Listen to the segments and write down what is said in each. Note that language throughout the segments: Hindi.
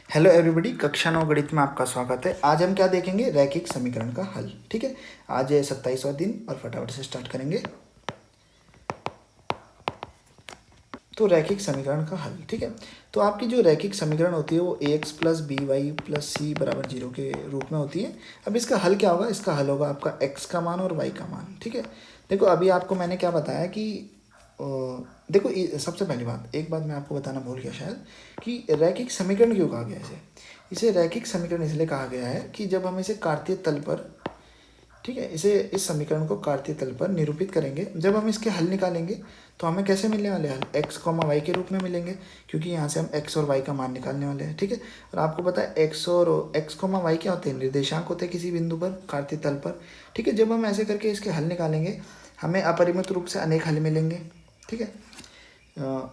हेलो एवरीबॉडी, कक्षा 9 गणित में आपका स्वागत है। आज हम क्या देखेंगे? रैखिक समीकरण का हल। ठीक है, आज है 27वां दिन और फटाफट से स्टार्ट करेंगे। तो रैखिक समीकरण का हल, ठीक है। तो आपकी जो रैखिक समीकरण होती है वो ax plus B Y plus C बराबर 0 के रूप में होती है। अब इसका हल क्या होगा? इसका हल होगा आपका x का मान और y का मान। ठीक है, देखो अभी आपको मैंने क्या बताया कि देखो सबसे पहली बात, एक बात मैं आपको बताना भूल गया शायद, कि रैखिक समीकरण क्यों कहा गया इसे रैखिक समीकरण इसलिए कहा गया है कि जब हम इसे कार्तीय तल पर, ठीक है, इस समीकरण को कार्तीय तल पर निरूपित करेंगे, जब हम इसके हल निकालेंगे तो हमें कैसे मिलने वाले हल? x कॉमा वाई के रूप में मिलेंगे, क्योंकि यहाँ से हम x और y का मान निकालने वाले हैं। ठीक है, और आपको पता है x कॉमा वाई क्या होते हैं? निर्देशांक होते हैं किसी बिंदु पर कार्तीय तल पर। ठीक है, जब हम ऐसे करके इसके हल निकालेंगे हमें अपरिमित रूप से अनेक हल मिलेंगे। ठीक है,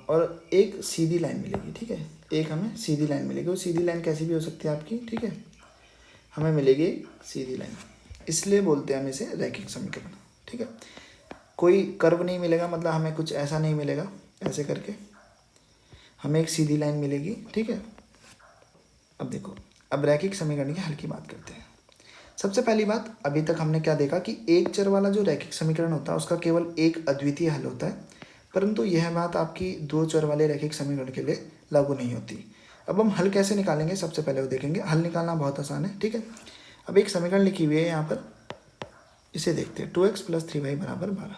और एक सीधी लाइन मिलेगी। ठीक है, एक हमें सीधी लाइन मिलेगी। वो सीधी लाइन कैसी भी हो सकती है आपकी। ठीक है, हमें मिलेगी सीधी लाइन, इसलिए बोलते हैं हम इसे रैखिक समीकरण। ठीक है, कोई कर्व नहीं मिलेगा, मतलब हमें कुछ ऐसा नहीं मिलेगा। ऐसे करके हमें एक सीधी लाइन मिलेगी। ठीक है, अब देखो, अब रैखिक समीकरण के हल की बात करते हैं। सबसे पहली बात, अभी तक हमने क्या देखा कि एक चर वाला जो रैखिक समीकरण होता है उसका केवल एक अद्वितीय हल होता है, परंतु यह बात आपकी दो चर वाले रैखिक समीकरण के लिए लागू नहीं होती। अब हम हल कैसे निकालेंगे सबसे पहले वो देखेंगे। हल निकालना बहुत आसान है। ठीक है, अब एक समीकरण लिखी हुई है यहाँ पर, इसे देखते हैं। 2x प्लस 3y बराबर 12।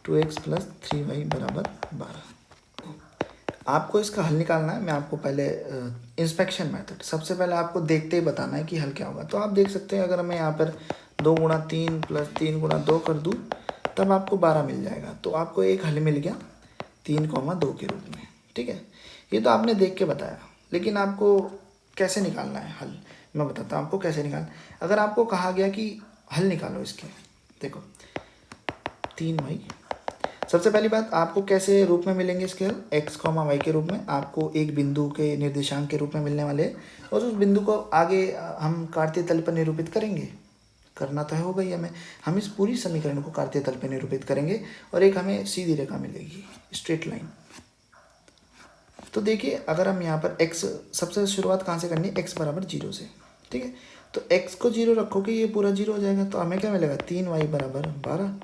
2x प्लस 3y बराबर 12। आपको इसका हल निकालना है। मैं आपको पहले इंस्पेक्शन मेथड, सबसे पहले आपको देखते ही बताना है कि हल क्या होगा। तो आप देख सकते हैं, अगर मैं यहाँ पर 2 गुणा 3 प्लस 3 गुणा 2 कर दूँ तब आपको 12 मिल जाएगा। तो आपको एक हल मिल गया 3,2 के रूप में। ठीक है, ये तो आपने देख के बताया, लेकिन आपको कैसे निकालना है हल, मैं बताता हूँ आपको कैसे निकालना। अगर आपको कहा गया कि हल निकालो इसके, देखो 3y, सबसे पहली बात आपको कैसे रूप में मिलेंगे इसके हल? x कॉमा वाई के रूप में आपको एक बिंदु के निर्देशांक के रूप में मिलने वाले हैं, और उस बिंदु को आगे हम कार्तीय तल पर निरूपित करेंगे। करना तो है, होगा ही हमें। हम इस पूरी समीकरण को कार्तीय तल पर निरूपित करेंगे और एक हमें सीधी रेखा मिलेगी, स्ट्रेट लाइन। तो देखिए, अगर हम यहाँ पर x, सबसे शुरुआत कहाँ से करनी है? x बराबर 0 से। ठीक है, तो x को 0 रखोगे ये पूरा 0 हो जाएगा, तो हमें क्या मिलेगा? 3y बराबर 12।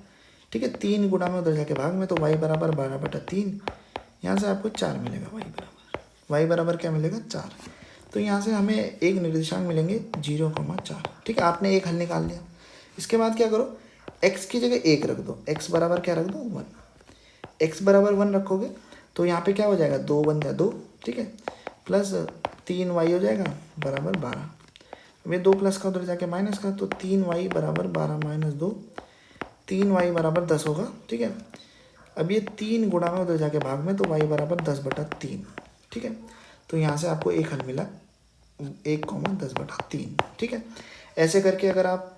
ठीक है, 3 गुणा में उधर जाके भाग में, तो y बराबर 12/3। यहाँ से आपको 4 मिलेगा। y बराबर क्या मिलेगा? 4। तो यहाँ से हमें एक निर्देशांक मिलेंगे 0,4। ठीक है, आपने एक हल निकाल लिया। इसके बाद क्या करो? x की जगह 1 रख दो। x बराबर क्या रख दो? 1। x बराबर 1 रखोगे तो यहाँ पे क्या हो जाएगा? 2 बन जाए 2। ठीक है, प्लस 3y हो जाएगा बराबर 12। अब ये 2 प्लस का उधर जाके माइनस का, तो 3y बराबर 12 माइनस 2, 3y बराबर 10 होगा। ठीक है, अब ये 3 गुणा में उधर जाके भाग में, तो y बराबर 10/3। ठीक है, तो यहाँ से आपको एक हल मिला 1,10/3। ठीक है, ऐसे करके अगर आप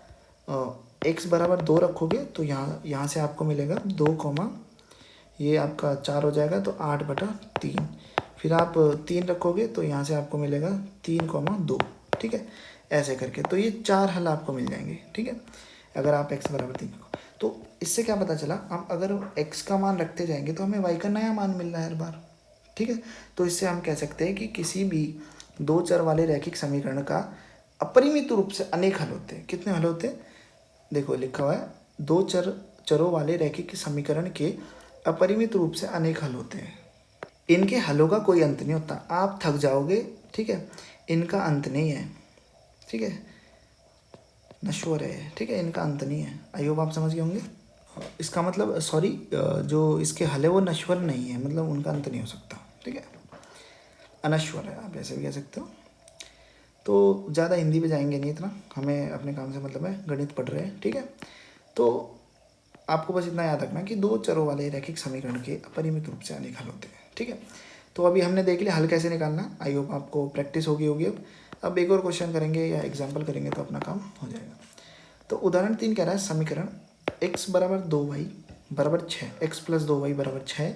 x बराबर 2 रखोगे तो यहाँ से आपको मिलेगा 2, ये आपका 4 हो जाएगा, तो 8/3। फिर आप 3 रखोगे तो यहाँ से आपको मिलेगा 3,2। ठीक है, ऐसे करके तो ये 4 हल आपको मिल जाएंगे। ठीक है, अगर आप x बराबर 3 रखो, तो इससे क्या पता चला, हम अगर x का मान रखते जाएंगे तो हमें y का नया मान मिल रहा है हर बार। ठीक है, तो इससे हम कह सकते हैं कि किसी भी दो चर वाले रैखिक समीकरण का अपरिमित रूप से अनेक हल होते हैं। कितने हल होते हैं? देखो लिखा हुआ है, दो चरों वाले रैखिक समीकरण के अपरिमित रूप से अनेक हल होते हैं। इनके हलों का कोई अंत नहीं होता, आप थक जाओगे। ठीक है, इनका अंत नहीं है। ठीक है, नश्वर है। ठीक है, इनका अंत नहीं है। आई होप आप समझ गए होंगे। इसका मतलब, सॉरी, जो इसके हल है वो नश्वर नहीं है, मतलब उनका अंत नहीं हो सकता। ठीक है, अनश्वर है, आप ऐसे भी कह सकते हो। तो ज़्यादा हिंदी पे जाएंगे नहीं इतना, हमें अपने काम से मतलब है, गणित पढ़ रहे हैं। ठीक है, तो आपको बस इतना याद रखना कि दो चरों वाले रैखिक समीकरण के अपरिमित रूप से अनेक हल होते हैं। ठीक है, तो अभी हमने देख लिया हल कैसे निकालना। आई होप आपको प्रैक्टिस होगी। अब एक और क्वेश्चन करेंगे या एग्जाम्पल करेंगे तो अपना काम हो जाएगा। तो उदाहरण 3 कह रहा है, समीकरण x बराबर 2y बराबर 6, x प्लस 2y बराबर 6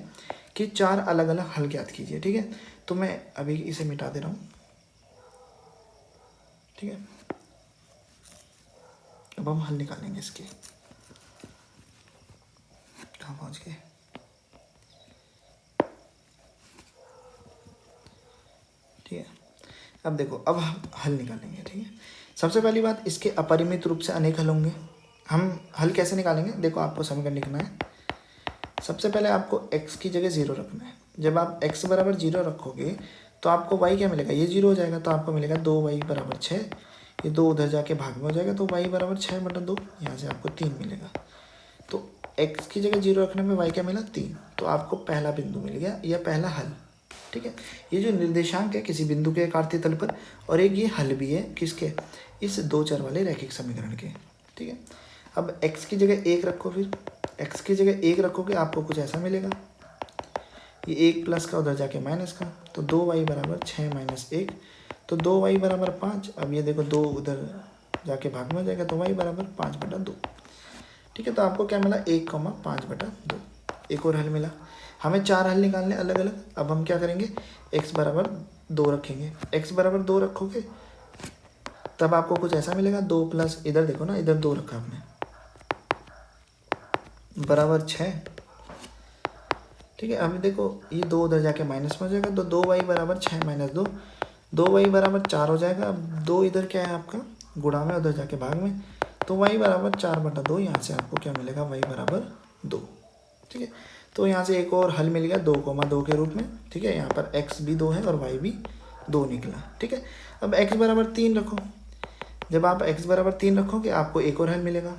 के 4 अलग अलग हल ज्ञात कीजिए। ठीक है, तो मैं अभी इसे मिटा दे रहा हूँ। ठीक है, अब हम हल निकालेंगे इसके। कहाँ पहुँच गए? ठीक है, अब देखो, अब हम हल निकालेंगे, ठीक है। सबसे पहली बात, इसके अपरिमित रूप से अनेक हल होंगे। हम हल कैसे निकालेंगे, देखो आपको समीकरण लिखना है। सबसे पहले आपको x की जगह 0 रखना है। जब आप x बराबर 0 रखोगे तो आपको y क्या मिलेगा, ये 0 हो जाएगा, तो आपको मिलेगा 2y बराबर 6। ये 2 उधर जाके भाग में हो जाएगा, तो y बराबर 6/2, यहाँ से आपको 3 मिलेगा। तो x की जगह 0 रखने में y क्या मिला, 3। तो आपको पहला बिंदु मिल गया, यह पहला हल, ठीक है। ये जो निर्देशांक है किसी बिंदु के कार्तीय तल पर, और एक ये हल भी है किसके, इस 2 चर वाले रैखिक समीकरण के, ठीक है। अब x की जगह 1 रखो, फिर x की जगह 1 रखोगे आपको कुछ ऐसा मिलेगा, ये 1 प्लस का उधर जाके माइनस का, तो 2y बराबर 6 माइनस 1, तो 2y बराबर 5। अब ये देखो 2 उधर जाके भाग में हो जाएगा, तो y बराबर 5/2, ठीक है। तो आपको क्या मिला, 1,5/2। एक और हल मिला। हमें 4 हल निकालने अलग अलग। अब हम क्या करेंगे, x बराबर 2 रखेंगे। x बराबर 2 रखोगे तब आपको कुछ ऐसा मिलेगा, 2 प्लस, इधर देखो ना, इधर 2 रखा आपने, बराबर 6, ठीक है। अभी देखो ये 2 उधर जाके माइनस में हो जाएगा, तो 2y बराबर 6 माइनस 2, 2y बराबर 4 हो जाएगा। अब 2 इधर क्या है आपका, गुणा में, उधर जाके भाग में, तो y बराबर 4/2। यहाँ से आपको क्या मिलेगा, y बराबर 2, ठीक है। तो यहाँ से एक और हल मिल गया 2,2 के रूप में, ठीक है। यहाँ पर x भी 2 है और y भी 2 निकला, ठीक है। अब x बराबर 3 रखो। जब आप x बराबर 3 रखोगे आपको एक और हल मिलेगा,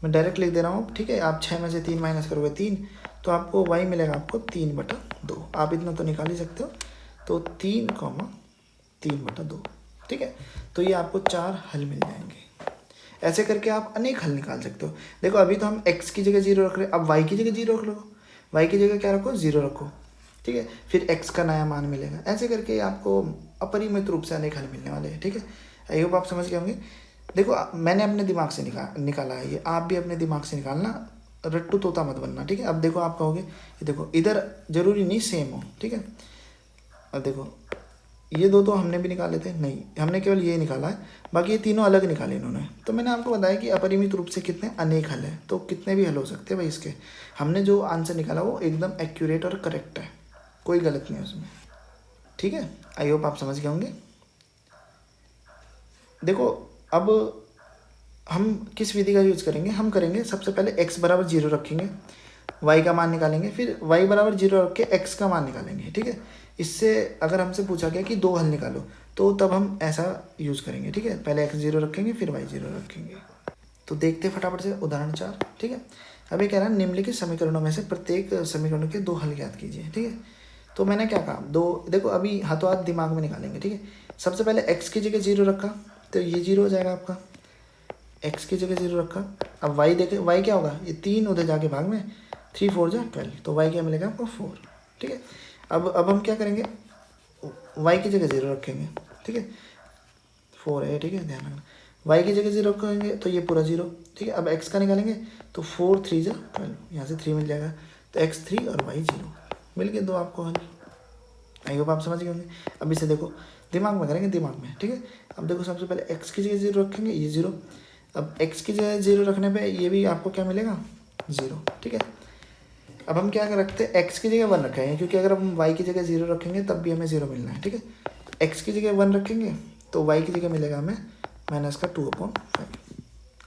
मैं डायरेक्ट लिख दे रहा हूँ, ठीक है। आप 6 में से 3 माइनस करोगे 3, तो आपको y मिलेगा आपको 3/2। आप इतना तो निकाल ही सकते हो, तो 3,3/2, ठीक है। तो ये आपको 4 हल मिल जाएंगे। ऐसे करके आप अनेक हल निकाल सकते हो। देखो अभी तो हम x की जगह 0 रख रहे हैं, अब y की जगह 0 रख लो, y की जगह क्या रखो, 0 रखो, ठीक है। फिर x का नया मान मिलेगा। ऐसे करके आपको अपरिमित रूप से अनेक हल मिलने वाले हैं, ठीक है। आई होप आप समझ गए होंगे। देखो मैंने अपने दिमाग से निकाला है, ये आप भी अपने दिमाग से निकालना, रट्टू तोता मत बनना, ठीक है। अब देखो आप कहोगे, ये देखो इधर जरूरी नहीं सेम हो, ठीक है। अब देखो ये 2 तो हमने भी निकाले थे, नहीं हमने केवल ये निकाला है, बाकी ये तीनों अलग निकाले इन्होंने। तो मैंने आपको बताया कि अपरिमित रूप से कितने अनेक हल है, तो कितने भी हल हो सकते हैं भाई इसके। हमने जो आंसर निकाला वो एकदम एक्यूरेट और करेक्ट है, कोई गलत नहीं है उसमें, ठीक है। आई होप आप समझ गए होंगे। देखो अब हम किस विधि का यूज़ करेंगे, हम करेंगे सबसे पहले x बराबर 0 रखेंगे, y का मान निकालेंगे, फिर y बराबर 0 रख के x का मान निकालेंगे, ठीक है। इससे अगर हमसे पूछा गया कि 2 हल निकालो, तो तब हम ऐसा यूज़ करेंगे, ठीक है। पहले x 0 रखेंगे, फिर y 0 रखेंगे। तो देखते फटाफट से उदाहरण 4, ठीक है। अभी कह रहा है निम्नलिखित समीकरणों में से प्रत्येक समीकरणों के 2 हल ज्ञात कीजिए, ठीक है। तो मैंने क्या कहा, 2, देखो अभी हाथों हाथ दिमाग में निकालेंगे, ठीक है। सबसे पहले x की जगह 0 रखा, तो ये 0 हो जाएगा आपका, x की जगह 0 रखा। अब y देखे, y क्या होगा, ये 3 उधर जाके भाग में, 3 4 जा 12, तो y क्या मिलेगा आपको 4, ठीक है। अब हम क्या करेंगे, y की जगह 0 रखेंगे, ठीक है, 4 है, ठीक है, ध्यान रखना। y की जगह 0 रखेंगे तो ये पूरा 0, ठीक है। अब x का निकालेंगे तो 4 3 जा 12, यहाँ से 3 मिल जाएगा, तो x 3 और y 0 मिल गए 2 आपको हल। आई होप आप समझ गए होंगे। अब इसे देखो दिमाग में करेंगे, दिमाग में, ठीक है। अब देखो सबसे पहले x की जगह 0 रखेंगे, ये 0। अब x की जगह 0 रखने पे ये भी आपको क्या मिलेगा, 0, ठीक है। अब हम क्या रखते हैं, x की जगह 1 रखेंगे, क्योंकि अगर हम y की जगह 0 रखेंगे तब भी हमें 0 मिलना है, ठीक है। तो x की जगह 1 रखेंगे तो y की जगह मिलेगा हमें -2/5।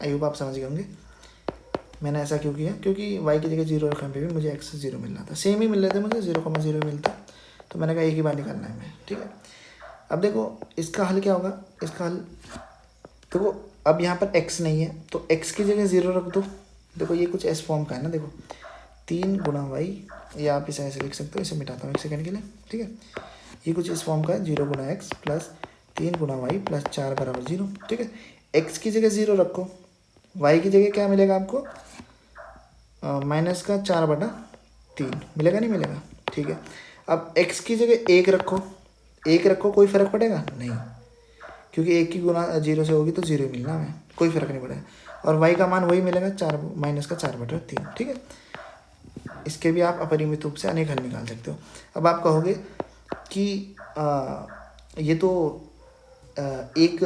आई होप आप समझ गए होंगे मैंने ऐसा क्यों किया, क्योंकि y की जगह 0 रखने पे भी मुझे x 0 मिल रहा था, सेम ही मिल रहे थे मुझे, 0,0 मिलता, तो मैंने कहा एक ही बार निकालना है मैं, ठीक है। अब देखो इसका हल क्या होगा, इसका हल देखो, अब यहाँ पर x नहीं है तो x की जगह 0 रख दो। देखो ये कुछ इस फॉर्म का है ना, देखो 3 गुणा वाई, या आप इसे ऐसे लिख सकते हो, इसे मिटाता हूँ एक सेकंड के लिए, ठीक है। ये कुछ इस फॉर्म का है, 0 गुणा x प्लस 3 गुणा वाई प्लस 4 बराबर 0, ठीक है। x की जगह 0 रखो, y की जगह क्या मिलेगा आपको, -4/3 मिलेगा, नहीं मिलेगा, ठीक है। अब x की जगह 1 रखो, 1 रखो, कोई फ़र्क पड़ेगा नहीं, क्योंकि 1 की गुना 0 से होगी तो 0 ही मिलना हमें, कोई फ़र्क नहीं पड़ेगा। और y का मान वही मिलेगा, 4 -4/3, ठीक है। इसके भी आप अपरिमित रूप से अनेक हल निकाल सकते हो। अब आप कहोगे कि ये तो एक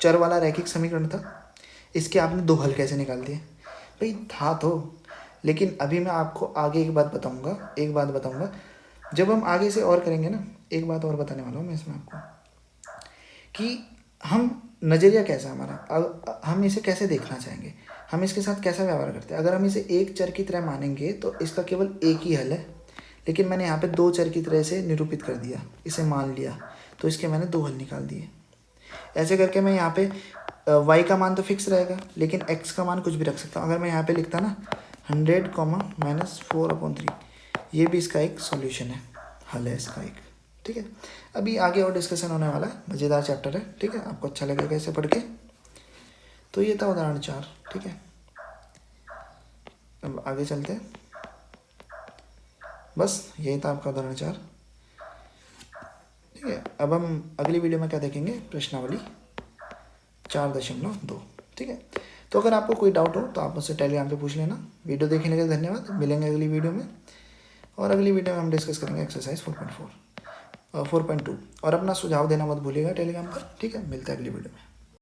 चर वाला रैखिक समीकरण था, इसके आपने 2 हल कैसे निकाल दिए। भाई था तो, लेकिन अभी मैं आपको आगे एक बात बताऊंगा, जब हम आगे से और करेंगे ना, एक बात और बताने वाला हूँ मैं इसमें आपको। कि हम नज़रिया कैसा है हमारा, हम इसे कैसे देखना चाहेंगे, हम इसके साथ कैसा व्यवहार करते हैं। अगर हम इसे एक चर की तरह मानेंगे तो इसका केवल एक ही हल है, लेकिन मैंने यहाँ पे दो चर की तरह से निरूपित कर दिया, इसे मान लिया, तो इसके मैंने दो हल निकाल दिए। ऐसे करके मैं यहाँ पे y का मान तो फिक्स रहेगा, लेकिन x का मान कुछ भी रख सकता हूँ। अगर मैं यहाँ पे लिखता ना 100 -4/3, ये भी इसका एक सॉल्यूशन है, हल है इसका एक। ठीक है, अभी आगे और डिस्कशन होने वाला है, मज़ेदार चैप्टर है। ठीक है, आपको अच्छा लगेगा इसे पढ़ के। तो ये था उदाहरण 4। ठीक है, अब आगे चलते हैं। बस यही था आपका उदाहरण 4। ठीक है, अब हम अगली वीडियो में क्या देखेंगे, प्रश्नावली 4.2। ठीक है, तो अगर आपको कोई डाउट हो तो आप मुझसे टेलीग्राम पे पूछ लेना। वीडियो देखने के लिए धन्यवाद, मिलेंगे अगली वीडियो में। और अगली वीडियो में हम डिस्कस करेंगे एक्सरसाइज 4.2 और अपना सुझाव देना मत भूलिएगा टेलीग्राम पर। ठीक है, मिलता है अगली वीडियो में।